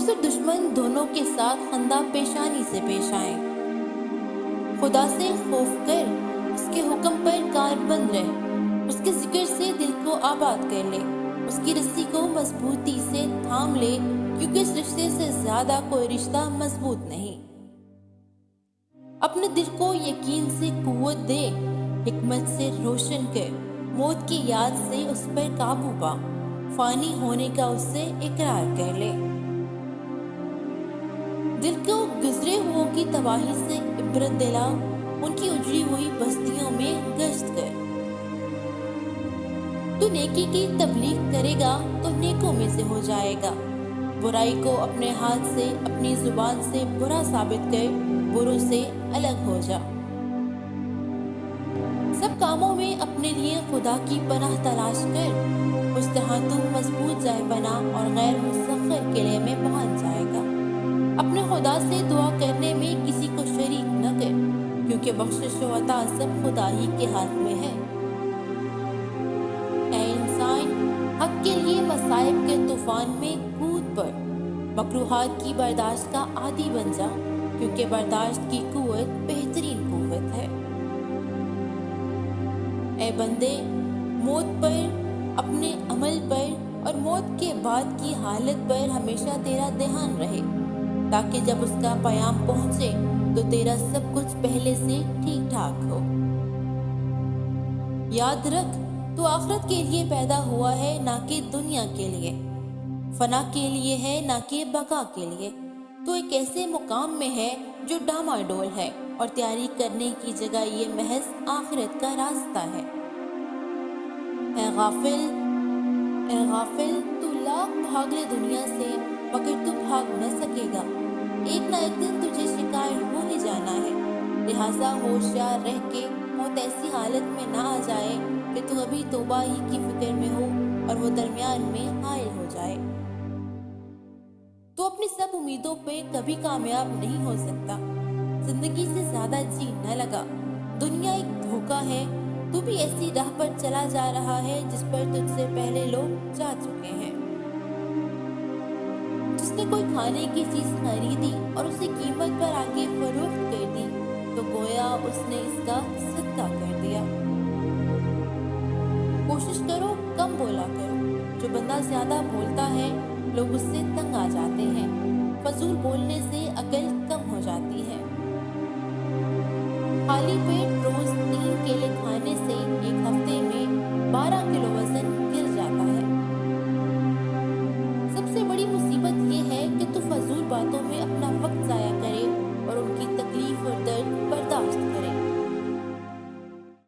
दोस्त और दुश्मन दोनों के साथ खंदा पेशानी से पेश आए। खुदा से खौफ कर, उसके हुक्म पर कारबंद रह, उसके जिक्र से दिल को आबाद कर ले, उसकी रस्सी को मजबूती से थाम ले, क्योंकि इस रिश्ते से ज्यादा कोई रिश्ता मजबूत नहीं। अपने दिल को यकीन से कुव्वत दे, हिकमत से रोशन कर, मौत की याद से उस पर काबू पा, फानी होने का उससे इकरार कर ले। दिल को गुजरे हुओं की तबाही से इबरत दिला, उनकी उजड़ी हुई बस्तियों में गश्त कर। तू नेकी की तबलीग करेगा तो नेकों में से हो जाएगा। बुराई को अपने हाथ से, अपनी जुबान से बुरा साबित कर, बुरों से अलग हो जा। सब कामों में अपने लिए खुदा की पनाह तलाश कर, उस तरह तू मजबूत जाए बना और गैर मुसख्खर किले में पहुंच जाएगा। अपने खुदा से दुआ करने में किसी को शरीक न कर, क्योंकि बख्शिश व अता सब खुदा ही के हाथ में है। ऐ इंसान, हक के लिए मसाइब के तूफान में कूद पड़, मकरूहात की बर्दाश्त का आदी बन जा, क्योंकि बर्दाश्त की कुव्वत बेहतरीन कुव्वत है। ऐ बंदे, मौत पर, अपने अमल पर और मौत के बाद की हालत पर हमेशा तेरा ध्यान रहे, ताकि जब उसका पैगाम पहुंचे तो तेरा सब कुछ पहले से ठीक ठाक हो। याद रख, तू आखिरत के लिए पैदा हुआ है, ना कि दुनिया के लिए। फना के लिए है, ना कि बका के लिए। तू एक ऐसे मुकाम में है जो डामाडोल है, और तैयारी करने की जगह ये महज आखिरत का रास्ता है। ऐ गाफिल, तू लाख भाग ले दुनिया से, मगर तू भाग न सकेगा। एक ना एक दिन तुझे शिकार हो ही जाना है। लिहाजा होशियार रह के मौत ऐसी हालत में ना आ जाए कि तू अभी तौबा ही की फिक्र में हो और वो दरमियान में हायल हो जाए। तो अपनी सब उम्मीदों पे कभी कामयाब नहीं हो सकता। जिंदगी से ज्यादा जी न लगा। दुनिया एक धोखा है। तू भी ऐसी राह पर चला जा रहा है जिस पर तुझसे पहले लोग जा चुके हैं। जिसने कोई खाने की चीज खरीदी और उसे कीमत पर आके फरोख्त कर दी, तो गोया उसने इसका सदका कर दिया। कोशिश करो कम बोला करो। जो बंदा ज्यादा बोलता है, लोग उससे तंग आ जाते हैं। फजूल बोलने से अकल कम हो जाती है। खाली पेट